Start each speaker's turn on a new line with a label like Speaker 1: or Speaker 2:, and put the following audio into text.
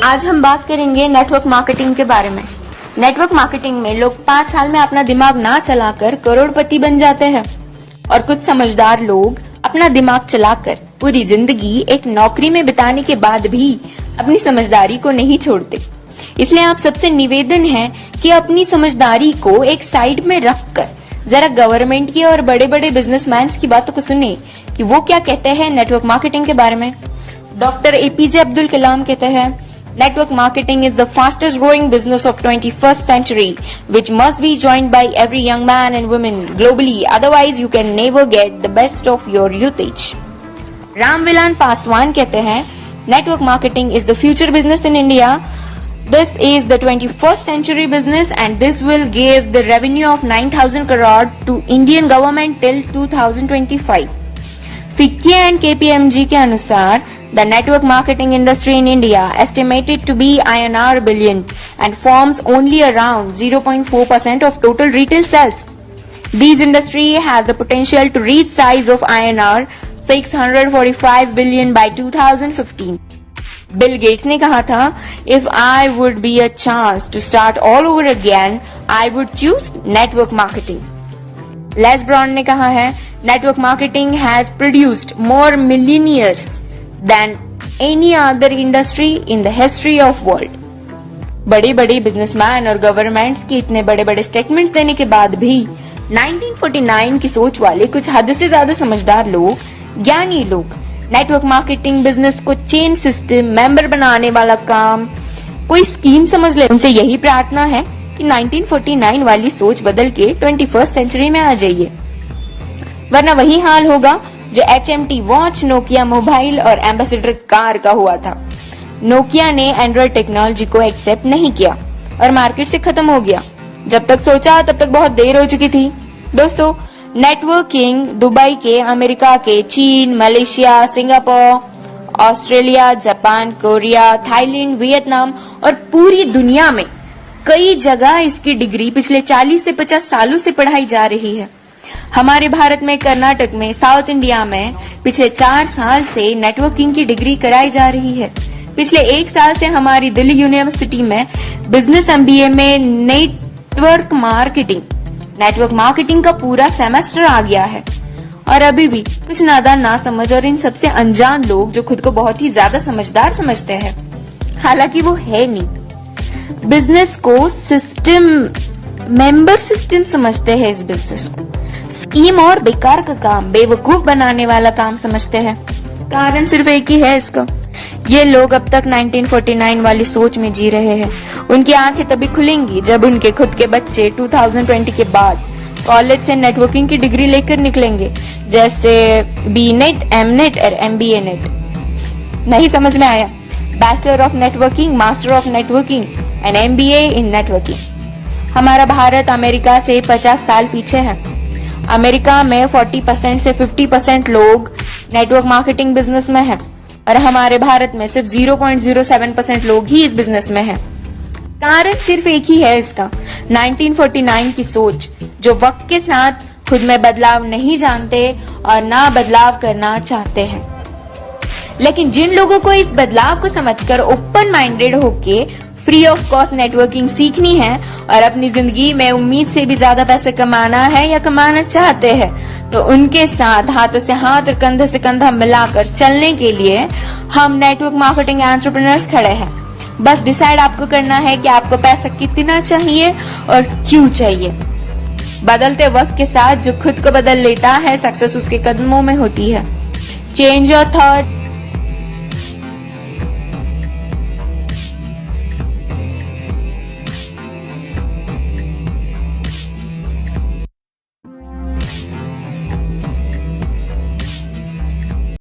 Speaker 1: आज हम बात करेंगे नेटवर्क मार्केटिंग के बारे में। नेटवर्क मार्केटिंग में लोग 5 साल में अपना दिमाग ना चलाकर करोड़पति बन जाते हैं और कुछ समझदार लोग अपना दिमाग चलाकर पूरी जिंदगी एक नौकरी में बिताने के बाद भी अपनी समझदारी को नहीं छोड़ते। इसलिए आप सबसे निवेदन है कि अपनी समझदारी को एक साइड में रखकर जरा गवर्नमेंट की और बड़े बड़े बिजनेसमैन की बातों को सुने कि वो क्या कहते हैं नेटवर्क मार्केटिंग के बारे में। डॉक्टर एपीजे अब्दुल कलाम कहते हैं, network marketing is the fastest growing business of 21st century, which must be joined by every young man and woman globally, otherwise you can never get the best of your usage. Ramvilas Paswan कहते हैं, network marketing is the future business in India. This is the 21st century business and this will give the revenue of 9,000 crore to Indian government till 2025. FICCI and KPMG के अनुसार the network marketing industry in India estimated to be INR billion and forms only around 0.4% of total retail sales. This industry has the potential to reach size of INR 645 billion by 2015. Bill Gates ने कहा था, if I would be a chance to start all over again, I would choose network marketing. Les Brown ने कहा है, network marketing has produced more millionaires than any other industry in the history of world. बड़े बड़े businessman और governments के इतने बड़े बड़े स्टेटमेंट्स देने के बाद भी 1949 की सोच वाले कुछ हद से ज्यादा समझदार लोग, ज्ञानी लोग नेटवर्क मार्केटिंग बिजनेस को चेन सिस्टम, मेंबर बनाने वाला काम, कोई स्कीम समझ ले। उनसे यही प्रार्थना है कि 1949 वाली सोच बदल के 21st सेंचुरी में आ जाइए, वरना वही हाल होगा जो HMT वॉच, नोकिया मोबाइल और एम्बेसडर कार का हुआ था। नोकिया ने एंड्रॉइड टेक्नोलॉजी को एक्सेप्ट नहीं किया और मार्केट से खत्म हो गया। जब तक सोचा तब तक बहुत देर हो चुकी थी। दोस्तों, नेटवर्किंग दुबई के, अमेरिका के, चीन, Malaysia, Singapore, Australia, Japan, Korea, Thailand, Vietnam और पूरी दुनिया में कई जगह इसकी डिग्री पिछले 40 से 50 सालों से पढ़ाई जा रही है। हमारे भारत में, कर्नाटक में, साउथ इंडिया में पिछले 4 साल से नेटवर्किंग की डिग्री कराई जा रही है। पिछले 1 साल से हमारी दिल्ली यूनिवर्सिटी में बिजनेस MBA में नेटवर्क मार्केटिंग का पूरा सेमेस्टर आ गया है। और अभी भी कुछ नादान, ना समझ और इन सबसे अनजान लोग जो खुद को बहुत ही ज्यादा समझदार समझते हैं, हालांकि वो है नहीं, बिजनेस को सिस्टम, मेंबर सिस्टम समझते हैं। इस बिजनेस को स्कीम और बेकार का काम, बेवकूफ बनाने वाला काम समझते हैं। कारण सिर्फ एक ही है इसका, ये लोग अब तक 1949 वाली सोच में जी रहे हैं। उनकी आंखें तभी खुलेंगी जब उनके खुद के बच्चे 2020 के बाद कॉलेज से नेटवर्किंग की डिग्री लेकर निकलेंगे, जैसे BNet, MNet और MBA नेट। नहीं समझ में आया? Bachelor of networking, master of networking and MBA in networking. हमारा भारत अमेरिका से 50 साल पीछे है। अमेरिका में 40% से 50% लोग नेटवर्क मार्केटिंग बिजनेस में हैं और हमारे भारत में सिर्फ 0.07% लोग ही इस बिजनेस में हैं। कारण सिर्फ एक ही है इसका, 1949 की सोच, जो वक्त के साथ खुद में बदलाव नहीं जानते और ना बदलाव करना चाहते हैं। लेकिन जिन लोगों को इस बदलाव को समझकर ओपन माइंडेड होके फ्री ऑफ कॉस्ट नेटवर्किंग सीखनी है और अपनी जिंदगी में उम्मीद से भी ज्यादा पैसे कमाना है या कमाना चाहते हैं, तो उनके साथ हाथों से हाथ और कंधे से कंधा मिलाकर चलने के लिए हम नेटवर्क मार्केटिंग एंटरप्रेन्योर्स खड़े हैं। बस डिसाइड आपको करना है कि आपको पैसा कितना चाहिए और क्यों चाहिए। बदलते वक्त के साथ जो खुद को बदल लेता है, सक्सेस उसके कदमों में होती है। Change your thought,